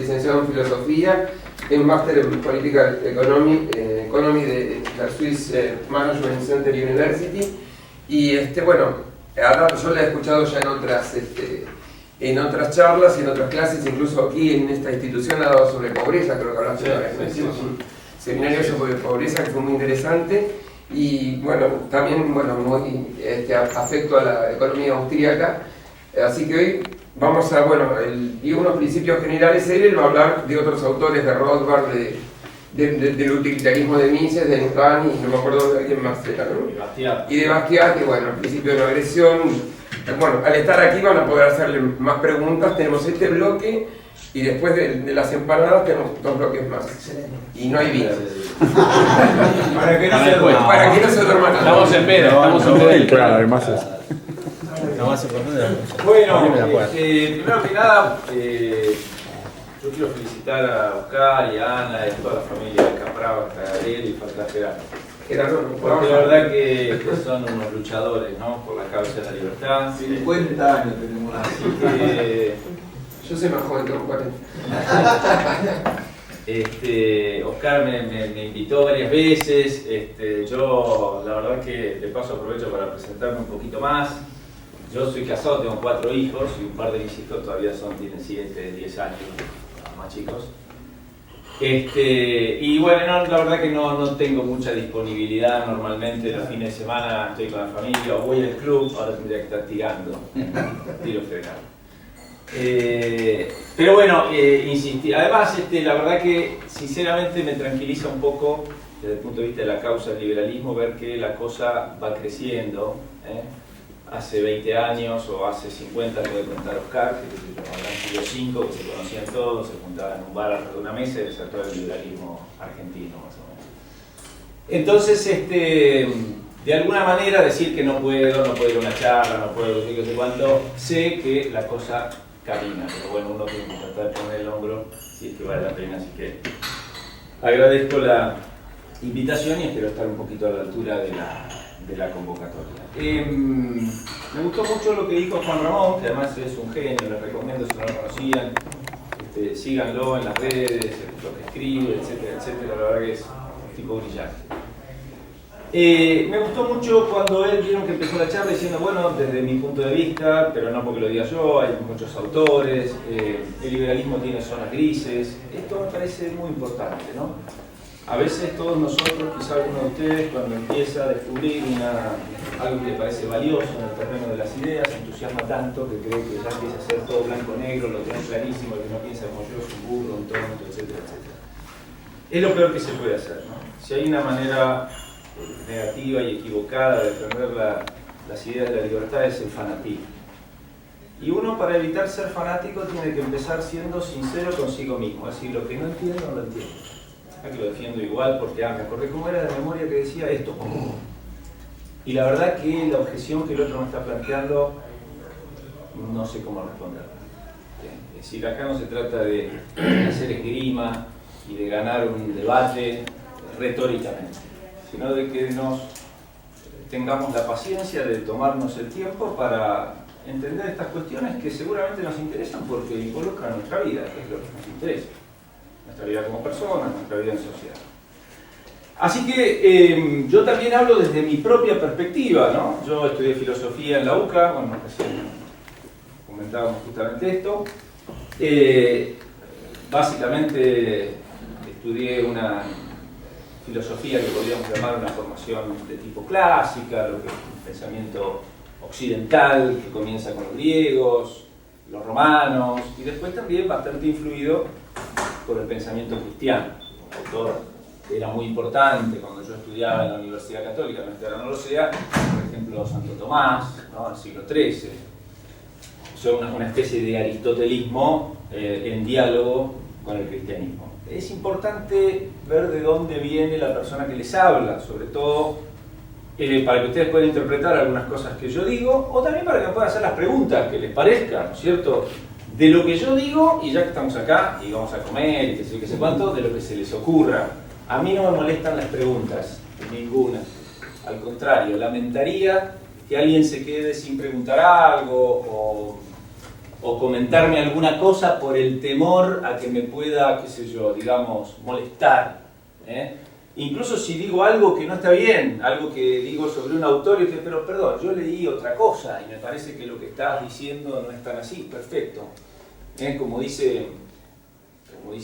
licenciado en Filosofía, es máster en Political Economy, de la Swiss Management Center University. Y bueno, yo la he escuchado ya en otras charlas y en otras clases, incluso aquí en esta institución ha dado sobre pobreza, creo que hablaste una vez, hicimos un seminario sobre pobreza que fue muy interesante. Y bueno, también muy afecto a la economía austríaca. Así que hoy vamos a, digo unos principios generales. Él va a hablar de otros autores, de Rothbard, del utilitarismo de Mises, de Lacan y no me acuerdo de quién más era, ¿no? Y de Bastiat, que el principio de no agresión. Bueno, al estar aquí van a poder hacerle más preguntas. Tenemos este bloque y después de las empanadas tenemos 2 bloques más. Y no hay vino. Para que no se duerman. Estamos en pedo, estamos en pedo. Claro, además es. Bueno, primero que nada, yo quiero felicitar a Oscar y a Ana y a toda la familia de Caprava, hasta Gabriel y falta Gerardo. Porque la verdad que son unos luchadores, ¿no? Por la causa de la libertad. 50 años tenemos. Así que yo soy más joven, tengo 40. Oscar me invitó varias veces. Yo la verdad que de paso aprovecho para presentarme un poquito más. Yo soy casado, tengo 4 hijos y un par de mis hijos todavía tienen 7, 10 años, más chicos. Y bueno, la verdad que no tengo mucha disponibilidad normalmente. Los fines de semana estoy con la familia o voy al club, ahora tendría que estar tirando, tiro federal. Pero bueno, insistí. Además, la verdad que sinceramente me tranquiliza un poco desde el punto de vista de la causa del liberalismo ver que la cosa va creciendo. Hace 20 años o hace 50, le voy a contar a Oscar, que habrán sido 5, que se conocían todos, se juntaban en un bar alrededor de una mesa y desató el liberalismo argentino, más o menos. Entonces, de alguna manera decir que no puedo ir a una charla, no puedo decir que sé cuánto, sé que la cosa camina, pero bueno, uno tiene que tratar de poner el hombro si es que vale la pena, así que agradezco la invitación y espero estar un poquito a la altura de la convocatoria. Me gustó mucho lo que dijo Juan Ramón, que además es un genio, les recomiendo si no lo conocían, síganlo en las redes, lo que escribe, etcétera, etcétera, la verdad que es un tipo brillante. Me gustó mucho cuando él vieron que empezó la charla diciendo, bueno, desde mi punto de vista, pero no porque lo diga yo, hay muchos autores, el liberalismo tiene zonas grises, esto me parece muy importante, ¿no? A veces todos nosotros, quizá alguno de ustedes, cuando empieza a descubrir algo que le parece valioso en el terreno de las ideas, se entusiasma tanto que cree que ya empieza a ser todo blanco-negro, lo tiene clarísimo, que no piensa como yo, es un burro, un tonto, etcétera, etcétera. Es lo peor que se puede hacer, ¿no? Si hay una manera negativa y equivocada de defender las ideas de la libertad es el fanatismo. Y uno, para evitar ser fanático, tiene que empezar siendo sincero consigo mismo, es decir, lo que no entiendo, no lo entiendo. Aquí lo defiendo igual porque me acordé cómo era de memoria que decía esto. Y la verdad que la objeción que el otro me está planteando, no sé cómo responderla. Es decir, acá no se trata de hacer esgrima y de ganar un debate retóricamente, sino de que tengamos la paciencia de tomarnos el tiempo para entender estas cuestiones que seguramente nos interesan porque involucran nuestra vida, que es lo que nos interesa. Nuestra vida como personas, nuestra vida en sociedad. Así que yo también hablo desde mi propia perspectiva, ¿no? Yo estudié filosofía en la UCA, bueno, recién comentábamos justamente esto. Básicamente estudié una filosofía que podríamos llamar una formación de tipo clásica, lo que es un pensamiento occidental que comienza con los griegos, los romanos, y después también bastante influido por el pensamiento cristiano. Un autor que era muy importante cuando yo estudiaba en la Universidad Católica, no es que ahora no lo sea, por ejemplo Santo Tomás, ¿no? Del siglo XIII. Son una especie de aristotelismo en diálogo con el cristianismo. Es importante ver de dónde viene la persona que les habla, sobre todo para que ustedes puedan interpretar algunas cosas que yo digo, o también para que puedan hacer las preguntas que les parezcan, ¿no es cierto?, de lo que yo digo, y ya que estamos acá, y vamos a comer, y qué sé cuánto, de lo que se les ocurra. A mí no me molestan las preguntas, ninguna. Al contrario, lamentaría que alguien se quede sin preguntar algo, o o comentarme alguna cosa por el temor a que me pueda, qué sé yo, digamos, molestar. Incluso si digo algo que no está bien, algo que digo sobre un autor, y digo, pero perdón, yo leí otra cosa y me parece que lo que estás diciendo no es tan así, perfecto. Como dice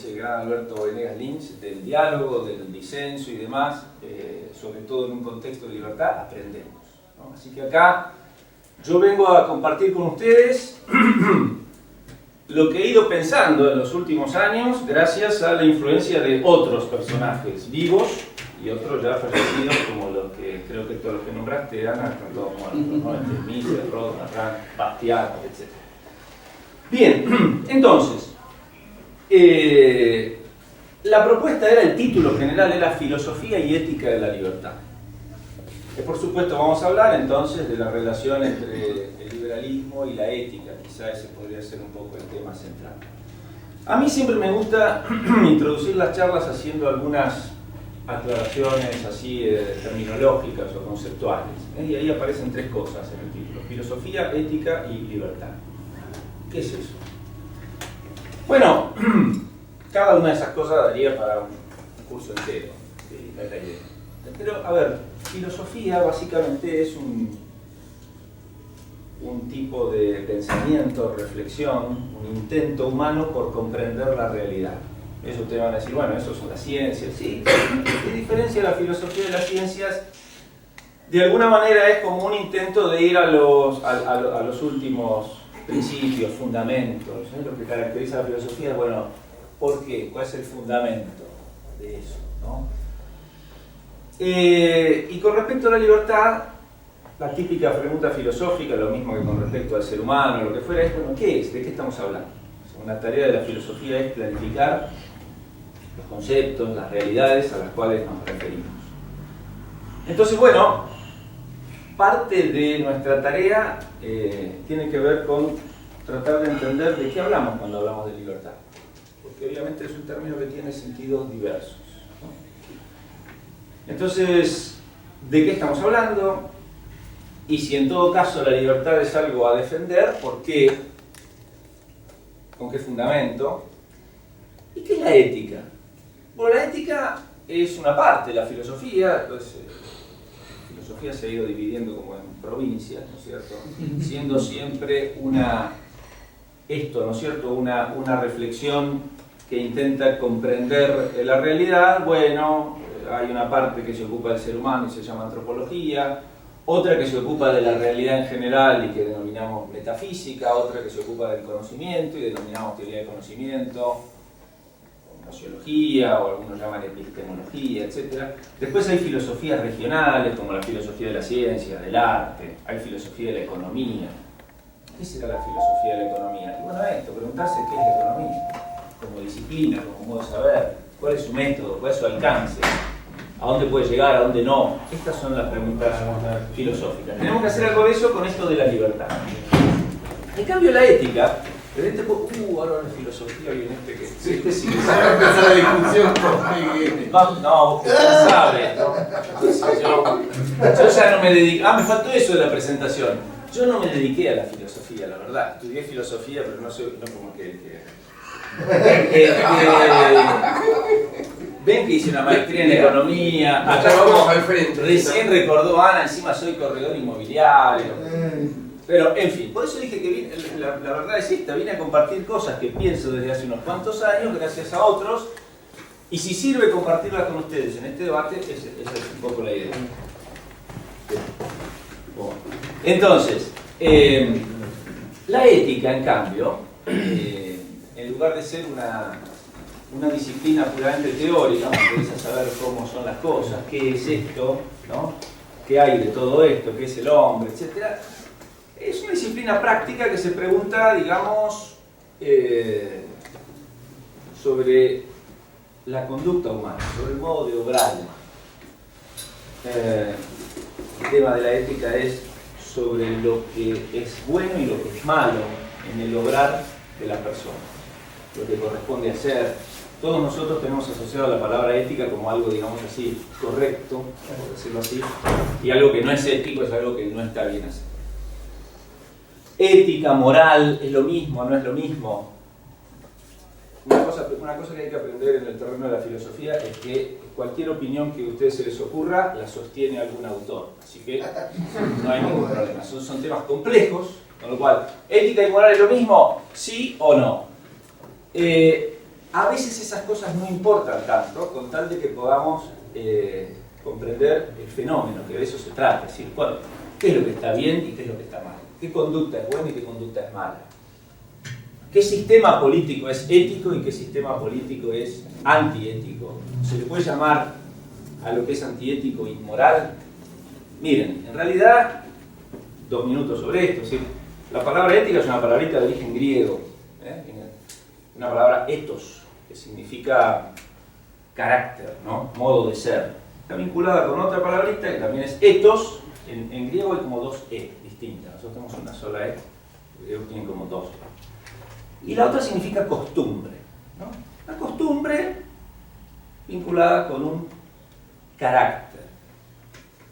el gran Alberto Venegas Lynch, del diálogo, del disenso y demás, sobre todo en un contexto de libertad, aprendemos, ¿no? Así que acá yo vengo a compartir con ustedes lo que he ido pensando en los últimos años gracias a la influencia de otros personajes vivos y otros ya fallecidos, como los que creo que todos los que nombraste están todos muertos, ¿no? Mises, Rodin, Rand, Bastiat, etc. Bien, entonces, la propuesta era, el título general era Filosofía y Ética de la Libertad. Por supuesto vamos a hablar entonces de la relación entre el liberalismo y la ética, quizá ese podría ser un poco el tema central. A mí siempre me gusta introducir las charlas haciendo algunas aclaraciones así terminológicas o conceptuales, y ahí aparecen tres cosas en el título: filosofía, ética y libertad. ¿Qué es eso? Bueno, cada una de esas cosas daría para un curso entero, ¿sí? No es la idea. Pero, a ver, filosofía básicamente es un tipo de pensamiento, reflexión, un intento humano por comprender la realidad. Eso ustedes van a decir, bueno, eso son las ciencias, sí. ¿Qué diferencia la filosofía de las ciencias? De alguna manera es como un intento de ir a los últimos principios, fundamentos, ¿eh? Lo que caracteriza la filosofía es, bueno, ¿por qué? ¿Cuál es el fundamento de eso, ¿no? Y con respecto a la libertad, la típica pregunta filosófica, lo mismo que con respecto al ser humano, lo que fuera, es, bueno, ¿qué es? ¿De qué estamos hablando? Una tarea de la filosofía es clarificar los conceptos, las realidades a las cuales nos referimos. Entonces, bueno, parte de nuestra tarea tiene que ver con tratar de entender de qué hablamos cuando hablamos de libertad. Porque obviamente es un término que tiene sentidos diversos, ¿no? Entonces, ¿de qué estamos hablando? Y si en todo caso la libertad es algo a defender, ¿por qué? ¿Con qué fundamento? ¿Y qué es la ética? Bueno, la ética es una parte de la filosofía. Entonces, la filosofía se ha ido dividiendo como en provincias, ¿no es cierto? Siendo siempre ¿no es cierto? Una reflexión que intenta comprender la realidad. Bueno, hay una parte que se ocupa del ser humano y se llama antropología, otra que se ocupa de la realidad en general y que denominamos metafísica, otra que se ocupa del conocimiento y denominamos teoría del conocimiento, sociología, o algunos llaman epistemología, etc. Después hay filosofías regionales, como la filosofía de la ciencia, del arte, hay filosofía de la economía. ¿Qué será la filosofía de la economía? Y bueno, esto, preguntarse qué es la economía, como disciplina, como modo de saber, cuál es su método, cuál es su alcance, a dónde puede llegar, a dónde no. Estas son las preguntas filosóficas. Tenemos que hacer algo de eso con esto de la libertad. En cambio, la ética, desde este punto, ahora la filosofía viene este que... Sí, sí, se va a empezar la discusión con... No, usted ya sabe, ¿no? Yo ya no me dediqué... me faltó eso de la presentación. Yo no me dediqué a la filosofía, la verdad. Estudié filosofía, pero no como que... Ven que hice una maestría en economía, acá como recién recordó Ana, encima soy corredor inmobiliario. Pero, en fin, por eso dije que la verdad es esta, vine a compartir cosas que pienso desde hace unos cuantos años, gracias a otros, y si sirve compartirlas con ustedes en este debate, esa es un poco la idea. Entonces, la ética, en cambio, en lugar de ser una disciplina puramente teórica, me interesa saber cómo son las cosas, qué es esto, ¿no? ¿Qué hay de todo esto? ¿Qué es el hombre? Etcétera. Es una disciplina práctica que se pregunta, digamos, sobre la conducta humana, sobre el modo de obrar. El tema de la ética es sobre lo que es bueno y lo que es malo en el obrar de la persona, lo que corresponde hacer. Todos nosotros tenemos asociado la palabra ética como algo, digamos así, correcto, por decirlo así, y algo que no es ético es algo que no está bien hacer. ética, moral, ¿es lo mismo, no es lo mismo? Una cosa que hay que aprender en el terreno de la filosofía es que cualquier opinión que a ustedes se les ocurra la sostiene algún autor. Así que no hay ningún problema. Son temas complejos, con lo cual, ¿ética y moral es lo mismo? ¿Sí o no? A veces esas cosas no importan tanto, con tal de que podamos comprender el fenómeno, que de eso se trata. Es decir, bueno, ¿qué es lo que está bien y qué es lo que está mal? ¿Qué conducta es buena y qué conducta es mala? ¿Qué sistema político es ético y qué sistema político es antiético? ¿Se le puede llamar a lo que es antiético inmoral? Miren, en realidad, 2 minutos sobre esto. ¿Sí? La palabra ética es una palabrita de origen griego, una palabra ethos, que significa carácter, ¿no? Modo de ser. Está vinculada con otra palabrita que también es ethos. En griego hay como 2 E distintas. Nosotros tenemos una sola E, los griegos tienen como 2. Y la otra significa costumbre, ¿no? La costumbre vinculada con un carácter.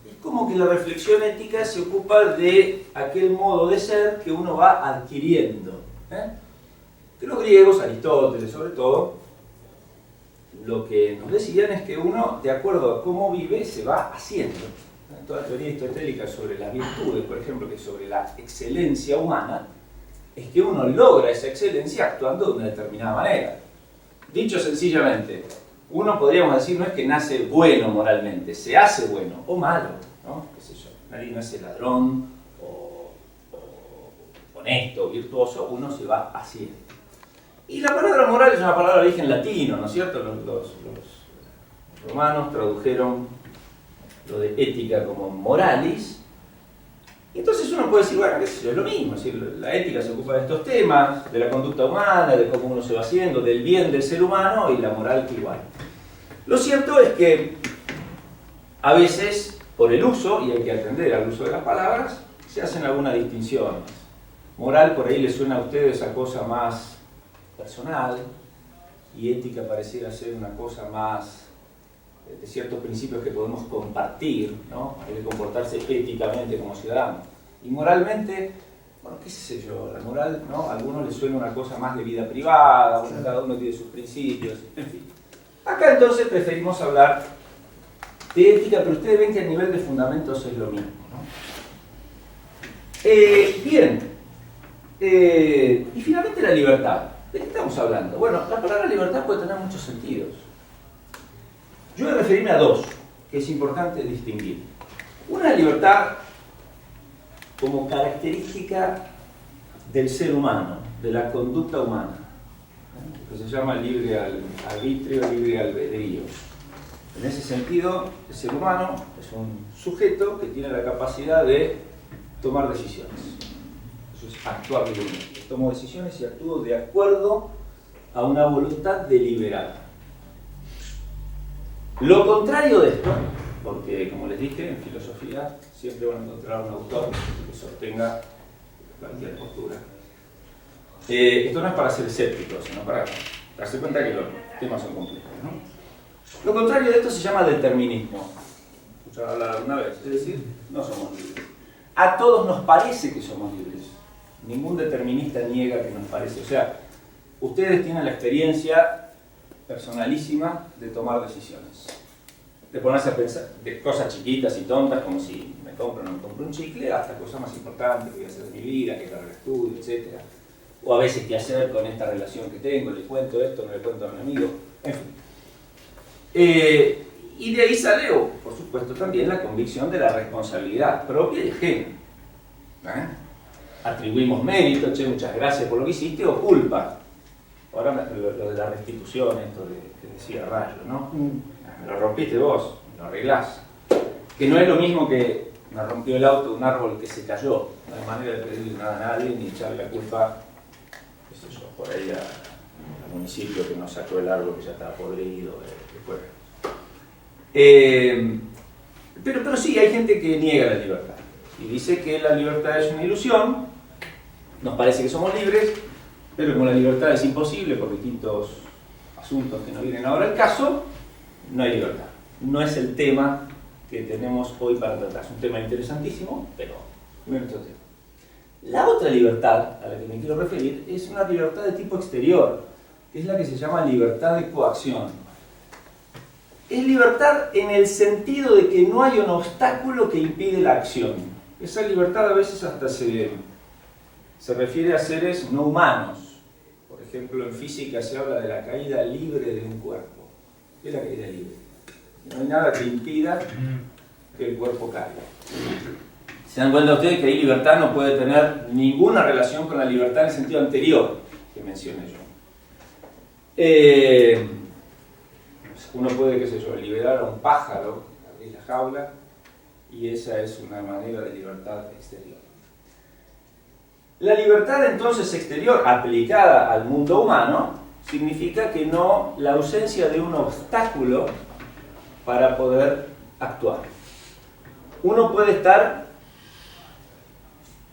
Es como que la reflexión ética se ocupa de aquel modo de ser que uno va adquiriendo. Que los griegos, Aristóteles sobre todo, lo que nos decían es que uno, de acuerdo a cómo vive, se va haciendo. Toda la teoría aristotélica sobre las virtudes, por ejemplo, que es sobre la excelencia humana, es que uno logra esa excelencia actuando de una determinada manera. Dicho sencillamente, uno podríamos decir no es que nace bueno moralmente, se hace bueno o malo, ¿no? ¿Qué sé yo? Nadie nace ladrón o honesto, virtuoso, uno se va haciendo. Y la palabra moral es una palabra de origen latino, ¿no es cierto? Los romanos tradujeron lo de ética como moralis. Y entonces uno puede decir, bueno, qué sé yo, es lo mismo, es decir, la ética se ocupa de estos temas, de la conducta humana, de cómo uno se va haciendo, del bien del ser humano, y la moral igual. Lo cierto es que a veces, por el uso, y hay que atender al uso de las palabras, se hacen algunas distinciones. Moral por ahí le suena a ustedes a cosa más personal, y ética pareciera ser una cosa más de ciertos principios que podemos compartir, ¿no? Hay que comportarse éticamente como ciudadanos. Y moralmente, bueno, qué sé yo, la moral, ¿no? A algunos les suena una cosa más de vida privada, bueno, cada uno tiene sus principios, en fin. Acá entonces preferimos hablar de ética, pero ustedes ven que a nivel de fundamentos es lo mismo, ¿no? Bien, y finalmente la libertad. ¿De qué estamos hablando? Bueno, la palabra libertad puede tener muchos sentidos. Yo voy a referirme a 2, que es importante distinguir. Una libertad como característica del ser humano, de la conducta humana, que se llama libre arbitrio, libre albedrío. En ese sentido, el ser humano es un sujeto que tiene la capacidad de tomar decisiones. Eso es actuar libremente. Tomo decisiones y actúo de acuerdo a una voluntad deliberada. Lo contrario de esto, porque como les dije, en filosofía siempre van a encontrar un autor que sostenga cualquier postura. Esto no es para ser escéptico, sino para darse cuenta que los temas son complejos, ¿no? Lo contrario de esto se llama determinismo. ¿Escucharon hablar alguna vez? Es decir, no somos libres. A todos nos parece que somos libres. Ningún determinista niega que nos parece. O sea, ustedes tienen la experiencia personalísima de tomar decisiones, de ponerse a pensar de cosas chiquitas y tontas como si me compro o no me compro un chicle, hasta cosas más importantes que voy a hacer de mi vida, qué carrera estudio, etc. O a veces qué hacer con esta relación que tengo, le cuento esto, no le cuento a mi amigo, en fin. Y de ahí sale, por supuesto, también la convicción de la responsabilidad propia y ajena. Atribuimos mérito, che, muchas gracias por lo que hiciste, o culpa. Ahora lo de la restitución, esto que decía Rayo, ¿no? Me lo rompiste vos, me lo arreglás. Que no es lo mismo que me rompió el auto un árbol que se cayó. No hay manera de pedirle nada a nadie ni echarle la culpa, qué sé yo, por ahí al municipio que nos sacó el árbol que ya estaba podrido, después. Pero sí, hay gente que niega la libertad y dice que la libertad es una ilusión, nos parece que somos libres, pero como la libertad es imposible por distintos asuntos que no vienen ahora al caso, no hay libertad. No es el tema que tenemos hoy para tratar. Es un tema interesantísimo, pero no es nuestro tema. La otra libertad a la que me quiero referir es una libertad de tipo exterior, que es la que se llama libertad de coacción. Es libertad en el sentido de que no hay un obstáculo que impide la acción. Esa libertad a veces hasta se refiere a seres no humanos. Por ejemplo, en física se habla de la caída libre de un cuerpo. ¿Qué es la caída libre? No hay nada que impida que el cuerpo caiga. ¿Se dan cuenta ustedes que ahí libertad no puede tener ninguna relación con la libertad en el sentido anterior que mencioné yo? Uno puede, qué sé yo, liberar a un pájaro, abrir la jaula, y esa es una manera de libertad exterior. La libertad entonces exterior aplicada al mundo humano significa que no la ausencia de un obstáculo para poder actuar. Uno puede estar,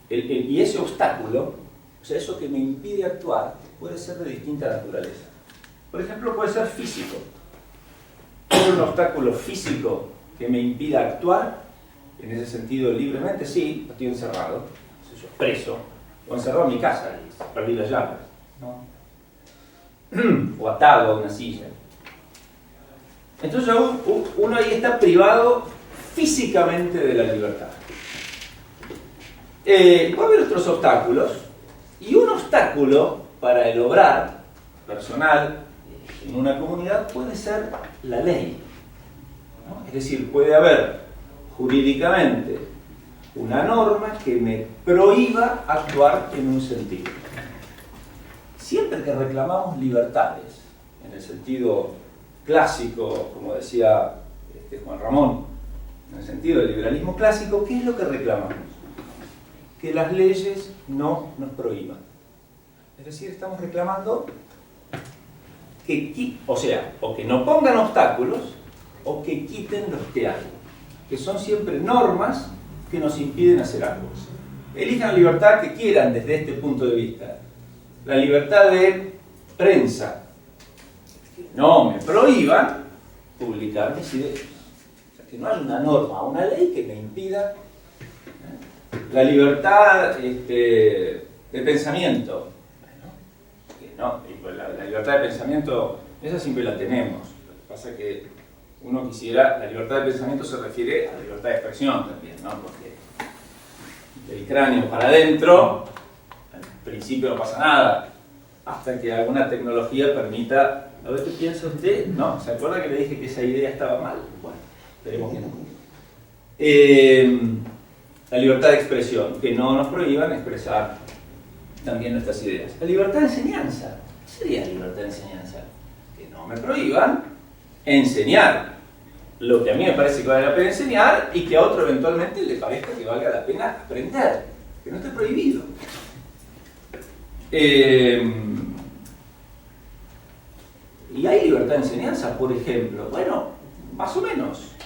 y ese obstáculo, o sea, eso que me impide actuar, puede ser de distinta naturaleza. Por ejemplo, puede ser físico. ¿Hay un obstáculo físico que me impida actuar? En ese sentido, libremente, sí, estoy encerrado, preso, o encerrado en mi casa, perdí las llaves, ¿no? O atado a una silla. Entonces uno ahí está privado físicamente de la libertad. Puede haber otros obstáculos, y un obstáculo para el obrar personal en una comunidad puede ser la ley, ¿no? Es decir, puede haber jurídicamente una norma que me prohíba actuar en un sentido. Siempre que reclamamos libertades, en el sentido clásico, como decía Juan Ramón, en el sentido del liberalismo clásico, ¿qué es lo que reclamamos? Que las leyes no nos prohíban. Es decir, estamos reclamando o que no pongan obstáculos o que quiten los que hay, que son siempre normas que nos impiden hacer algo. Elijan la libertad que quieran desde este punto de vista. La libertad de prensa, que no me prohíban publicar mis ideas. O sea, que no haya una norma, una ley que me impida. La libertad de pensamiento. Bueno, la libertad de pensamiento, esa siempre la tenemos. Lo que pasa es que uno quisiera, la libertad de pensamiento se refiere a la libertad de expresión también, ¿no? Porque del cráneo para adentro, al principio no pasa nada, hasta que alguna tecnología permita. A ver qué piensa usted. ¿No? ¿Se acuerda que le dije que esa idea estaba mal? Bueno, esperemos que no. La libertad de expresión, que no nos prohíban expresar también nuestras ideas. La libertad de enseñanza. ¿Qué sería la libertad de enseñanza? Que no me prohíban enseñar lo que a mí me parece que vale la pena enseñar y que a otro eventualmente le parezca que valga la pena aprender. Que no esté prohibido. ¿Y hay libertad de enseñanza, por ejemplo? Bueno, más o menos.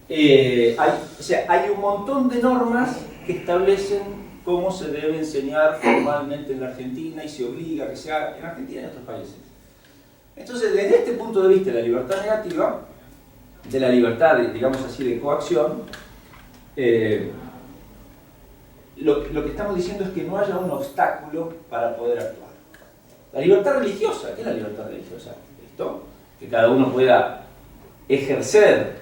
Hay un montón de normas que establecen cómo se debe enseñar formalmente en la Argentina y se obliga a que se haga en Argentina y en otros países. Entonces, desde este punto de vista de la libertad negativa, de la libertad, digamos así, de coacción, lo que estamos diciendo es que no haya un obstáculo para poder actuar. La libertad religiosa, ¿qué es la libertad religiosa? ¿Esto? Que cada uno pueda ejercer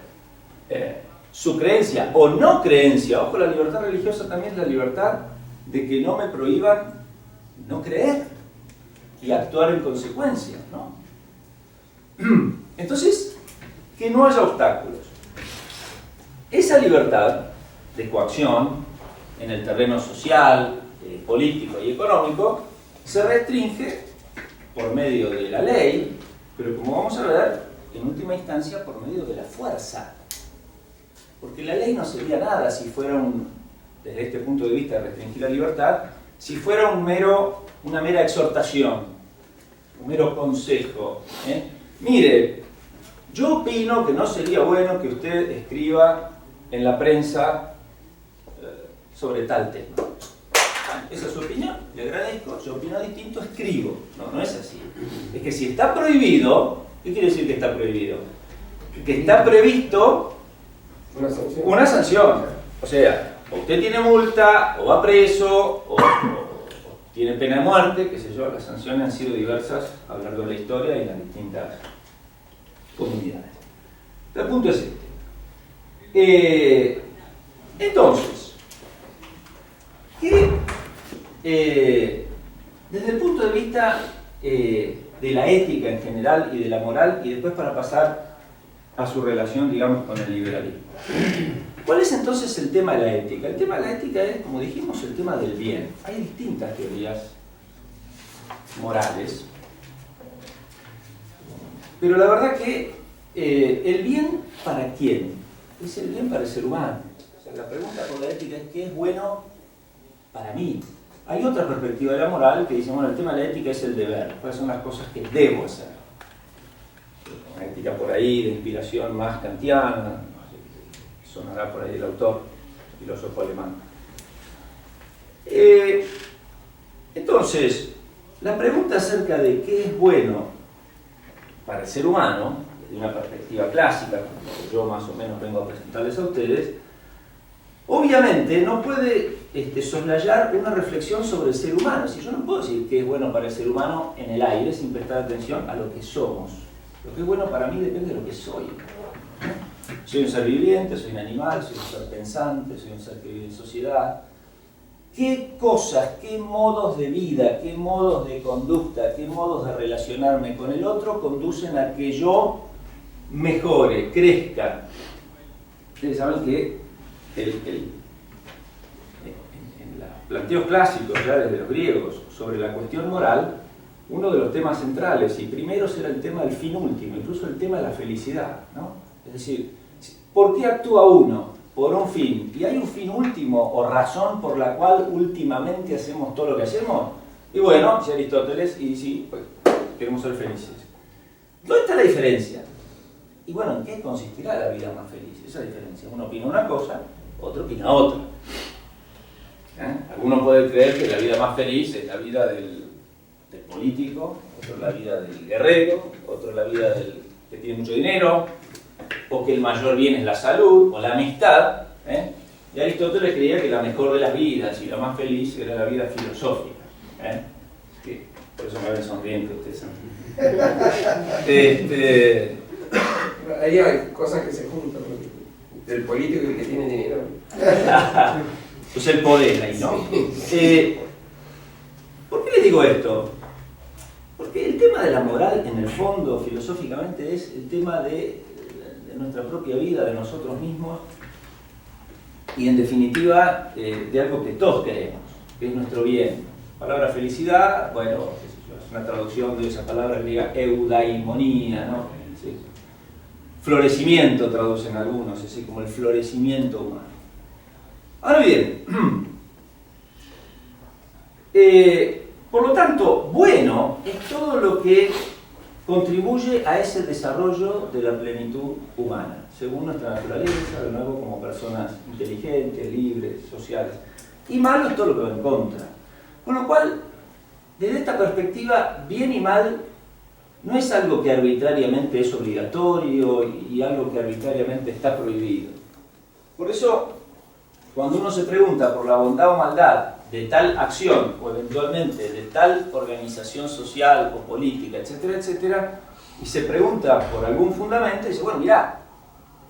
su creencia o no creencia. Ojo, la libertad religiosa también es la libertad de que no me prohíban no creer y actuar en consecuencia, ¿no? Entonces, que no haya obstáculos. Esa libertad de coacción en el terreno social, político y económico se restringe por medio de la ley, pero como vamos a ver, en última instancia por medio de la fuerza. Porque la ley no sería nada si fuera desde este punto de vista de restringir la libertad, si fuera una mera exhortación, un mero consejo. Mire, yo opino que no sería bueno que usted escriba en la prensa sobre tal tema. Esa es su opinión, le agradezco, yo opino distinto, escribo. No es así. Es que si está prohibido, ¿qué quiere decir que está prohibido? Que está previsto una sanción. O sea, o usted tiene multa, o va preso, o tiene pena de muerte, qué sé yo. Las sanciones han sido diversas a lo largo de la historia y en las distintas comunidades. El punto es este. Entonces, desde el punto de vista de la ética en general y de la moral, y después para pasar a su relación, digamos, con el liberalismo. ¿Cuál es entonces el tema de la ética? El tema de la ética es, como dijimos, el tema del bien. Hay distintas teorías morales, pero la verdad que el bien ¿para quién? Es el bien para el ser humano. O sea, la pregunta con la ética es ¿qué es bueno para mí? Hay otra perspectiva de la moral que dice, bueno, el tema de la ética es el deber. ¿Cuáles son las cosas que debo hacer? Una ética por ahí de inspiración más kantiana, sonará por ahí el autor, filósofo alemán. Entonces, la pregunta acerca de qué es bueno para el ser humano, desde una perspectiva clásica, como yo más o menos vengo a presentarles a ustedes, obviamente no puede soslayar una reflexión sobre el ser humano. Si yo no puedo decir qué es bueno para el ser humano en el aire sin prestar atención a lo que somos. Lo que es bueno para mí depende de lo que soy. Soy un ser viviente, soy un animal, soy un ser pensante, soy un ser que vive en sociedad. ¿Qué cosas, qué modos de vida, qué modos de conducta, qué modos de relacionarme con el otro conducen a que yo mejore, crezca? Ustedes saben que en los planteos clásicos, ya desde los griegos, sobre la cuestión moral, uno de los temas centrales y primeros era el tema del fin último, incluso el tema de la felicidad, ¿no? Es decir, ¿por qué actúa uno? Por un fin. ¿Y hay un fin último o razón por la cual últimamente hacemos todo lo que hacemos? Y bueno, dice Aristóteles, y sí, pues queremos ser felices. ¿Dónde está la diferencia? Y bueno, ¿en qué consistirá la vida más feliz? Esa diferencia. Uno opina una cosa, otro opina otra. Algunos pueden creer que la vida más feliz es la vida del político, otro la vida del guerrero, otro la vida del que tiene mucho dinero, o que el mayor bien es la salud o la amistad. Y Aristóteles creía que la mejor de las vidas y la más feliz era la vida filosófica. Sí, por eso me ven sonriente ustedes. Ahí hay cosas que se juntan, el político y el que tiene dinero. Pues el poder ahí, ¿no? ¿Por qué les digo esto? Porque el tema de la moral, en el fondo, filosóficamente, es el tema de nuestra propia vida, de nosotros mismos, y en definitiva, de algo que todos queremos, que es nuestro bien. La palabra felicidad, bueno, es una traducción de esa palabra griega eudaimonía, ¿no? Sí. Florecimiento traducen algunos, así como el florecimiento humano. Ahora bien, por lo tanto, bueno es todo lo que contribuye a ese desarrollo de la plenitud humana, según nuestra naturaleza, de nuevo como personas inteligentes, libres, sociales. Y malo es todo lo que va en contra. Con lo cual, desde esta perspectiva, bien y mal no es algo que arbitrariamente es obligatorio y algo que arbitrariamente está prohibido. Por eso, cuando uno se pregunta por la bondad o maldad de tal acción o eventualmente de tal organización social o política, etcétera, etcétera, y se pregunta por algún fundamento, dice, bueno, mirá,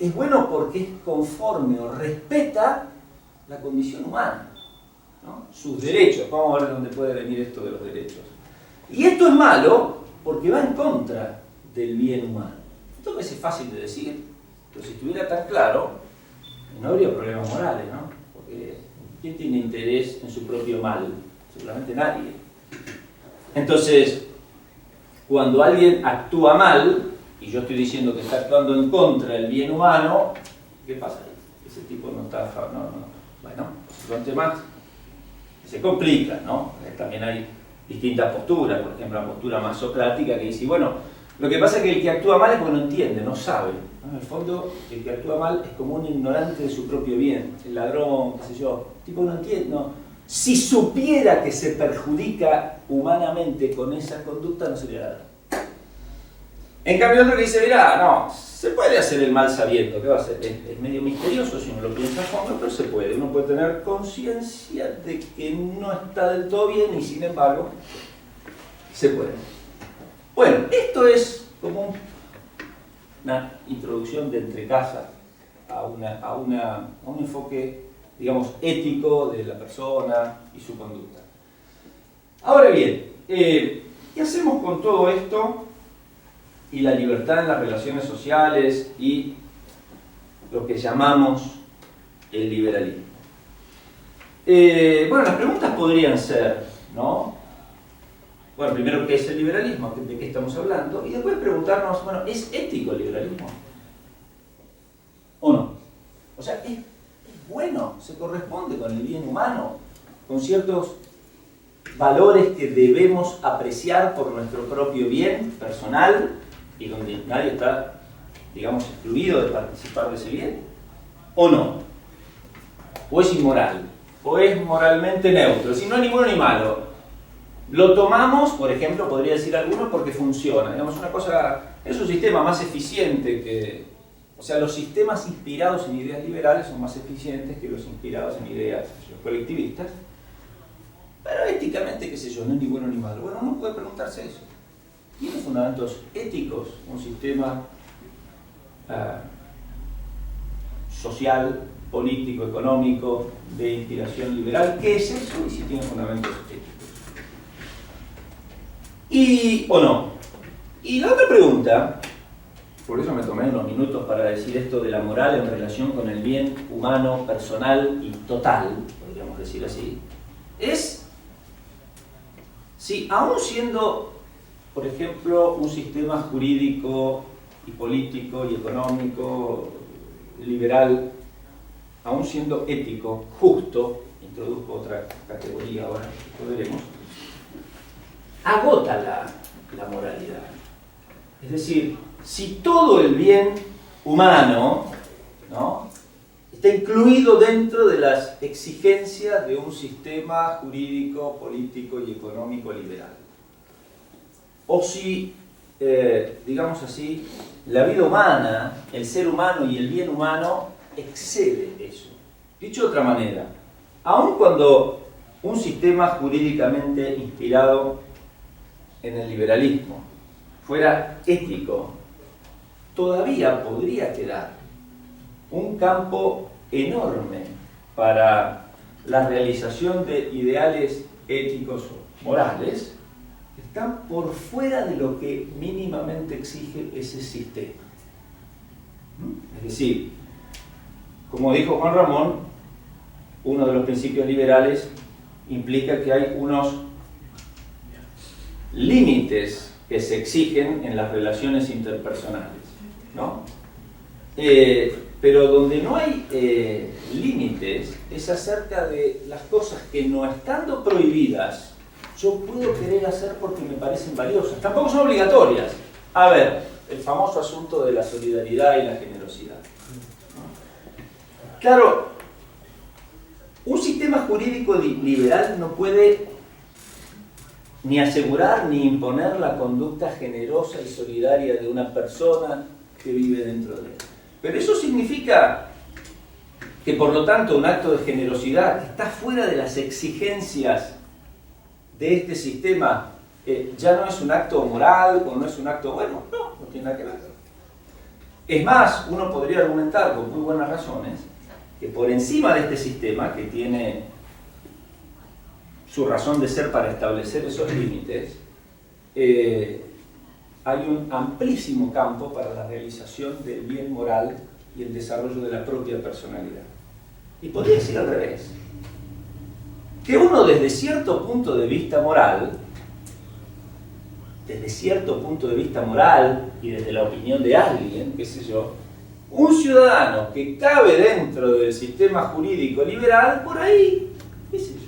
es bueno porque es conforme o respeta la condición humana, ¿no? Sus derechos. Vamos a ver dónde puede venir esto de los derechos. Y esto es malo porque va en contra del bien humano. Esto parece fácil de decir, pero si estuviera tan claro, no habría problemas morales, ¿no? Porque ¿quién tiene interés en su propio mal? Seguramente nadie. Entonces, cuando alguien actúa mal, y yo estoy diciendo que está actuando en contra del bien humano, ¿qué pasa ahí? Ese tipo no está... Bueno, son temas que se complican, ¿no? También hay distintas posturas, por ejemplo, la postura más socrática que dice, bueno, lo que pasa es que el que actúa mal es porque no entiende, no sabe, ¿no? En el fondo, el que actúa mal es como un ignorante de su propio bien, el ladrón, qué sé yo, tipo no entiende, no. Si supiera que se perjudica humanamente con esa conducta, no sería ladrón. En cambio, otro que dice, mirá, no, se puede hacer el mal sabiendo, ¿qué va a ser? Es medio misterioso si uno lo piensa a fondo, pero se puede. Uno puede tener conciencia de que no está del todo bien y sin embargo se puede. Bueno, esto es como una introducción de entrecasa a un enfoque, digamos, ético de la persona y su conducta. Ahora bien, ¿qué hacemos con todo esto y la libertad en las relaciones sociales y lo que llamamos el liberalismo? Bueno, las preguntas podrían ser, ¿no? Bueno, primero, ¿qué es el liberalismo? ¿De qué estamos hablando? Y después preguntarnos, bueno, ¿es ético el liberalismo? ¿O no? O sea, ¿es bueno? ¿Se corresponde con el bien humano? ¿Con ciertos valores que debemos apreciar por nuestro propio bien personal y donde nadie está, digamos, excluido de participar de ese bien? ¿O no? ¿O es inmoral? ¿O es moralmente neutro? Si no es ni bueno ni malo. Lo tomamos, por ejemplo, podría decir algunos, porque funciona. Digamos, una cosa, es un sistema más eficiente que... O sea, los sistemas inspirados en ideas liberales son más eficientes que los inspirados en ideas colectivistas. Pero éticamente, qué sé yo, no es ni bueno ni malo. Bueno, uno puede preguntarse eso. ¿Tiene fundamentos éticos un sistema social, político, económico, de inspiración liberal? ¿Qué es eso y si tiene fundamentos éticos? ¿O no? Y la otra pregunta, por eso me tomé unos minutos para decir esto de la moral en relación con el bien humano, personal y total, podríamos decir así, es si aún siendo, por ejemplo, un sistema jurídico y político y económico liberal, aún siendo ético, justo, introduzco otra categoría ahora, lo veremos, agota la moralidad. Es decir, si todo el bien humano, ¿no?, está incluido dentro de las exigencias de un sistema jurídico, político y económico liberal. O si, digamos así, la vida humana, el ser humano y el bien humano excede eso. Dicho de otra manera, aun cuando un sistema jurídicamente inspirado en el liberalismo fuera ético, todavía podría quedar un campo enorme para la realización de ideales éticos o morales que están por fuera de lo que mínimamente exige ese sistema. Es decir, como dijo Juan Ramón, uno de los principios liberales implica que hay unos límites que se exigen en las relaciones interpersonales, ¿no? Pero donde no hay límites es acerca de las cosas que, no estando prohibidas, yo puedo querer hacer porque me parecen valiosas. Tampoco son obligatorias. A ver, el famoso asunto de la solidaridad y la generosidad, ¿no? Claro, un sistema jurídico liberal no puede ni asegurar ni imponer la conducta generosa y solidaria de una persona que vive dentro de él. Pero eso significa que, por lo tanto, un acto de generosidad que está fuera de las exigencias de este sistema ya no es un acto moral o no es un acto bueno. No tiene nada que ver. Es más, uno podría argumentar con muy buenas razones que por encima de este sistema, que tiene su razón de ser para establecer esos límites, hay un amplísimo campo para la realización del bien moral y el desarrollo de la propia personalidad. Y podría decir al revés, que uno desde cierto punto de vista moral, y desde la opinión de alguien, qué sé yo, un ciudadano que cabe dentro del sistema jurídico liberal, por ahí, qué sé yo,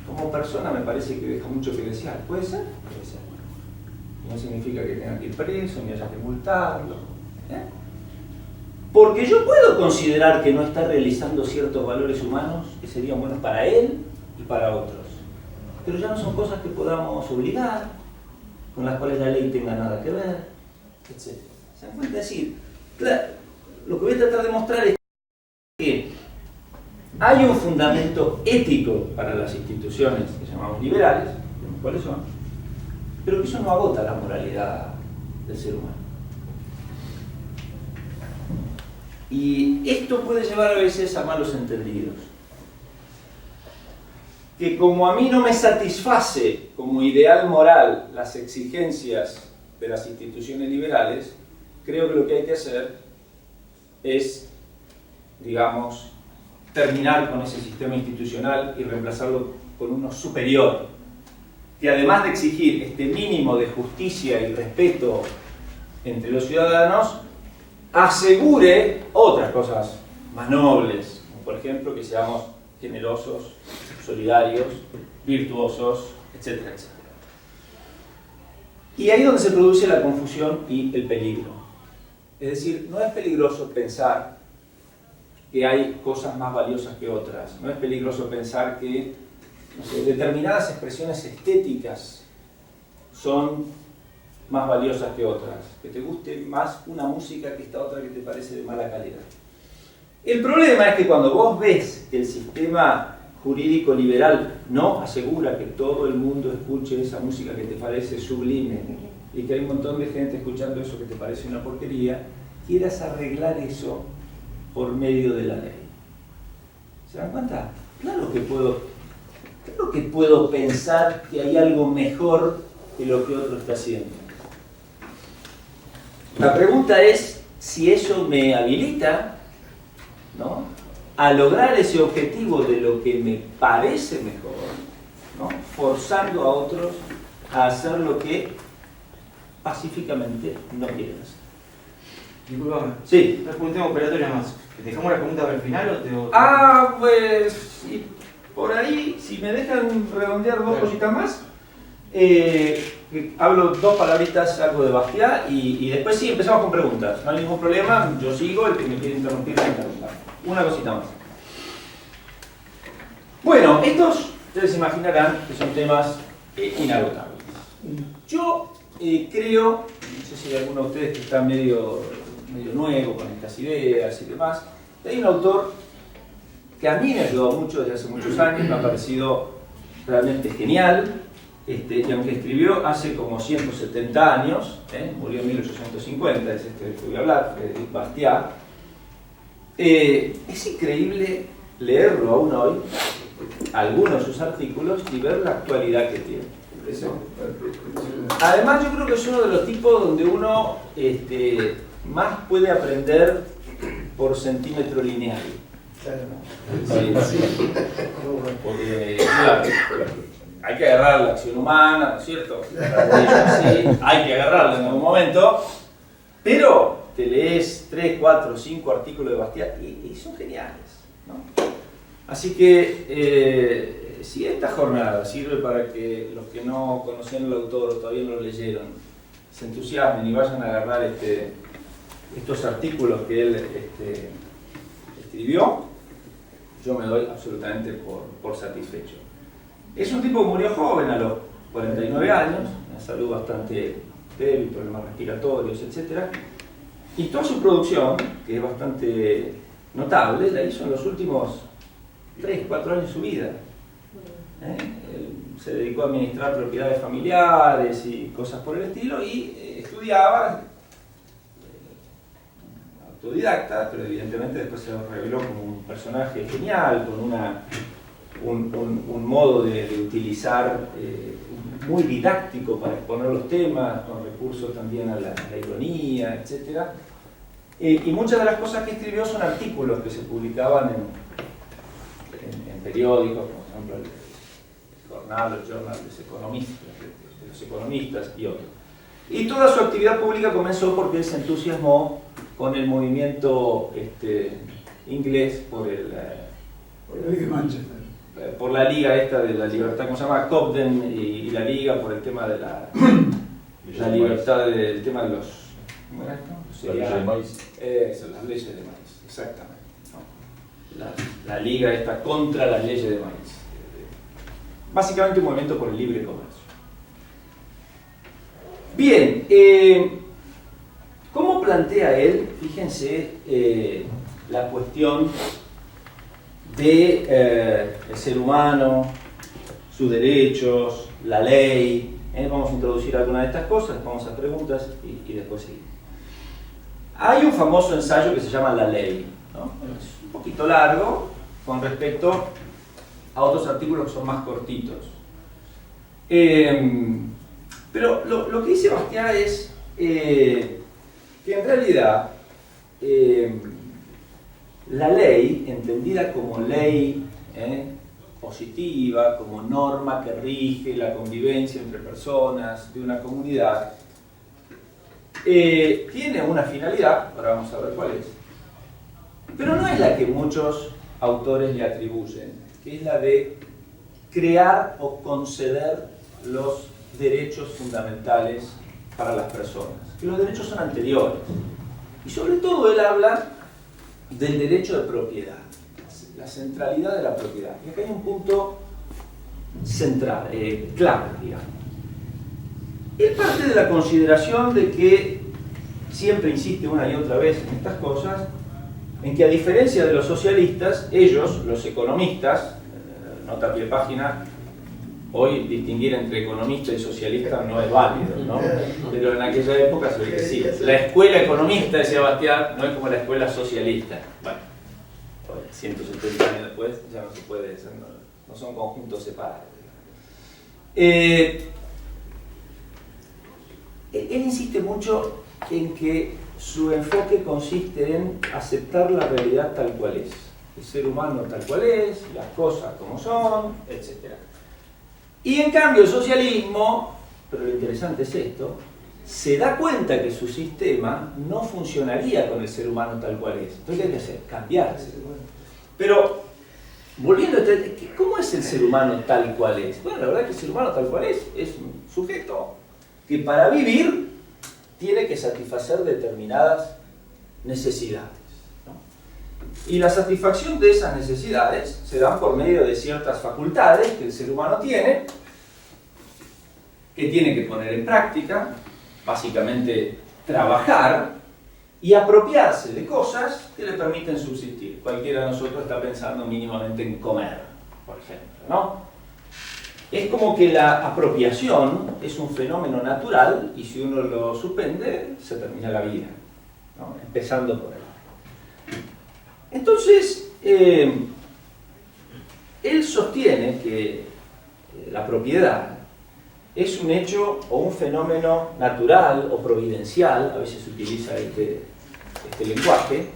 como persona me parece que deja mucho que desear. ¿Puede ser? Puede ser. No significa que tenga que ir preso, ni haya que multarlo. Porque yo puedo considerar que no está realizando ciertos valores humanos que serían buenos para él y para otros. Pero ya no son cosas que podamos obligar, con las cuales la ley tenga nada que ver, etc. ¿Se dan cuenta? Es decir, claro, lo que voy a tratar de mostrar es que hay un fundamento ético para las instituciones que llamamos liberales, ¿cuáles son? Pero que eso no agota la moralidad del ser humano. Y esto puede llevar a veces a malos entendidos. Que como a mí no me satisface como ideal moral las exigencias de las instituciones liberales, creo que lo que hay que hacer es, digamos, terminar con ese sistema institucional y reemplazarlo por uno superior, que además de exigir este mínimo de justicia y respeto entre los ciudadanos, asegure otras cosas más nobles, como por ejemplo que seamos generosos, solidarios, virtuosos, etcétera, etcétera. Y ahí es donde se produce la confusión y el peligro. Es decir, no es peligroso pensar que hay cosas más valiosas que otras, no es peligroso pensar que, no sé, determinadas expresiones estéticas son más valiosas que otras, que te guste más una música que esta otra que te parece de mala calidad. El problema es que cuando vos ves que el sistema jurídico liberal no asegura que todo el mundo escuche esa música que te parece sublime y que hay un montón de gente escuchando eso que te parece una porquería, quieras arreglar eso por medio de la ley. ¿Se dan cuenta? Claro que puedo pensar que hay algo mejor que lo que otro está haciendo. La pregunta es si eso me habilita, ¿no?, a lograr ese objetivo de lo que me parece mejor, ¿no?, forzando a otros a hacer lo que pacíficamente no quieren hacer. Disculpame. Sí. Una pregunta operatoria más. ¿Te dejamos la pregunta para el final o te...? Pues sí, por ahí, si me dejan redondear dos cositas más, hablo dos palabritas, algo de Bastiat, y después sí empezamos con preguntas. No hay ningún problema, yo sigo, el que me quiere interrumpir, me interrumpa. Una cosita más. Bueno, estos, ustedes imaginarán que son temas inagotables. Yo creo, no sé si hay alguno de ustedes que está medio nuevo con estas ideas y demás, hay un autor que a mí me ha ayudado mucho desde hace muchos años, me ha parecido realmente genial, y aunque escribió hace como 170 años, murió en 1850, es este del que voy a hablar, Frédéric Bastiat. Es increíble leerlo aún hoy, algunos de sus artículos, y ver la actualidad que tiene. Además, yo creo que es uno de los tipos donde uno más puede aprender por centímetro lineal. Sí. Porque, claro, hay que agarrar la acción humana, ¿no es cierto? Sí, hay que agarrarla en algún momento, pero te lees 3, 4, 5 artículos de Bastiat y son geniales, ¿no? Así que si esta jornada sirve para que los que no conocían al autor o todavía no lo leyeron se entusiasmen y vayan a agarrar estos artículos que él escribió, yo me doy absolutamente por satisfecho. Es un tipo que murió joven, a los 49 años, una salud bastante débil, problemas respiratorios, etc. Y toda su producción, que es bastante notable, la hizo en los últimos 3, 4 años de su vida. Él se dedicó a administrar propiedades familiares y cosas por el estilo, y estudiaba, autodidacta, pero evidentemente después se reveló como un personaje genial, con un modo de utilizar muy didáctico para exponer los temas, con recursos también a la ironía, etc. Y muchas de las cosas que escribió son artículos que se publicaban en periódicos, como por ejemplo el Jornal, el Journal de los economistas y otros. Y toda su actividad pública comenzó porque él se entusiasmó con el movimiento inglés por la liga esta de la libertad, ¿cómo se llama? Cobden, y la liga por el tema de la libertad, del tema de los... ¿Cómo era esto? Las leyes de maíz. Las leyes de maíz, exactamente, ¿no? La liga esta contra las leyes de maíz. Básicamente un movimiento por el libre comercio. Bien, ¿cómo plantea él, fíjense, la cuestión de el ser humano, sus derechos, la ley. Vamos a introducir algunas de estas cosas, vamos a preguntas y después seguimos. Hay un famoso ensayo que se llama La Ley, ¿no? Es un poquito largo con respecto a otros artículos que son más cortitos. Pero lo que dice Bastiat es que en realidad la ley, entendida como ley positiva, como norma que rige la convivencia entre personas de una comunidad, tiene una finalidad, ahora vamos a ver cuál es, pero no es la que muchos autores le atribuyen, que es la de crear o conceder los derechos fundamentales para las personas, que los derechos son anteriores. Y sobre todo él habla del derecho de propiedad, la centralidad de la propiedad. Y acá hay un punto central, clave, digamos. Él parte de la consideración de que, siempre insiste una y otra vez en estas cosas, en que a diferencia de los socialistas, ellos, los economistas, nota a pie de página, hoy distinguir entre economista y socialista no es válido, ¿no? Pero en aquella época se ve que sí. La escuela economista, decía Bastiat, no es como la escuela socialista. Bueno, 170 años después ya no se puede, no son conjuntos separados. Él insiste mucho en que su enfoque consiste en aceptar la realidad tal cual es. El ser humano tal cual es, las cosas como son, etc. Y en cambio el socialismo, pero lo interesante es esto, se da cuenta que su sistema no funcionaría con el ser humano tal cual es. Entonces, ¿qué hay que hacer? Cambiarse. Pero, volviendo a ¿cómo es el ser humano tal cual es? Bueno, la verdad es que el ser humano tal cual es un sujeto que para vivir tiene que satisfacer determinadas necesidades, ¿no? Y la satisfacción de esas necesidades se dan por medio de ciertas facultades que el ser humano tiene, que tiene que poner en práctica, básicamente trabajar y apropiarse de cosas que le permiten subsistir. Cualquiera de nosotros está pensando mínimamente en comer, por ejemplo, ¿no? Es como que la apropiación es un fenómeno natural y si uno lo suspende, se termina la vida, ¿no? Empezando por ahí. Entonces, él sostiene que la propiedad es un hecho o un fenómeno natural o providencial, a veces se utiliza este lenguaje,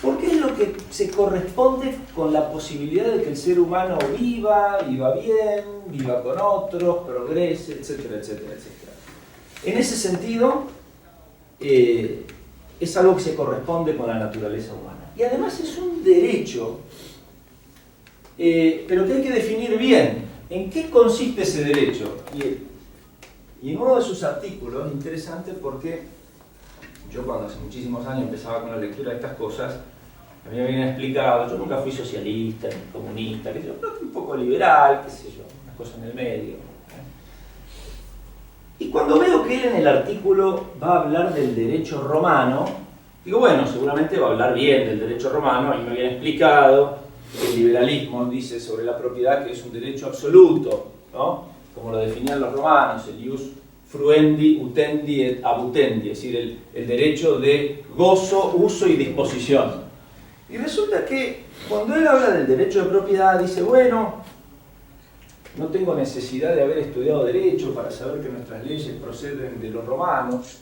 porque es lo que se corresponde con la posibilidad de que el ser humano viva bien, viva con otros, progrese, etcétera, etcétera, etcétera. En ese sentido, es algo que se corresponde con la naturaleza humana. Y además es un derecho, pero que hay que definir bien. ¿En qué consiste ese derecho? Y en uno de sus artículos, interesante porque yo cuando hace muchísimos años empezaba con la lectura de estas cosas, a mí me habían explicado, yo nunca fui socialista, ni comunista, qué sé yo, pero un poco liberal, qué sé yo, una cosa en el medio. Y cuando veo que él en el artículo va a hablar del derecho romano, digo, bueno, seguramente va a hablar bien del derecho romano, y me habían explicado que el liberalismo dice sobre la propiedad que es un derecho absoluto, ¿no? Como lo definían los romanos, el ius fruendi, utendi et abutendi, es decir, el derecho de gozo, uso y disposición. Y resulta que cuando él habla del derecho de propiedad, dice, bueno, no tengo necesidad de haber estudiado derecho para saber que nuestras leyes proceden de los romanos.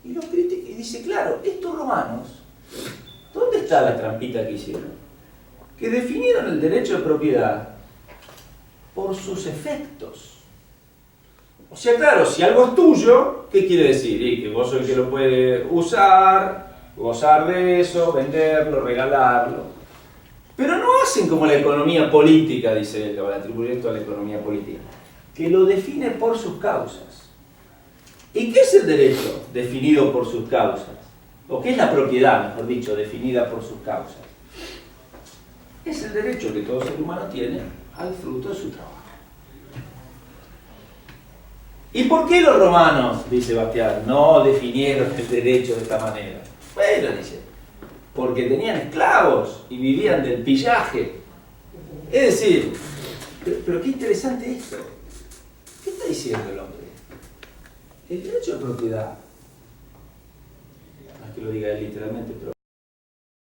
Y lo critica y dice, claro, estos romanos, ¿dónde está la trampita que hicieron? Que definieron el derecho de propiedad por sus efectos. O sea, claro, si algo es tuyo, ¿qué quiere decir? Y que vos sos el que lo puede usar, gozar de eso, venderlo, regalarlo. Pero no hacen como la economía política, dice él, o atribuir esto a la economía política, que lo define por sus causas. ¿Y qué es el derecho definido por sus causas? ¿O qué es la propiedad, mejor dicho, definida por sus causas? Es el derecho que todo ser humano tiene al fruto de su trabajo. ¿Y por qué los romanos, dice Bastián, no definieron el derecho de esta manera? Bueno, dice, porque tenían esclavos y vivían del pillaje. Es decir, pero qué interesante esto. ¿Qué está diciendo el hombre? El derecho de propiedad, no es que lo diga él literalmente, pero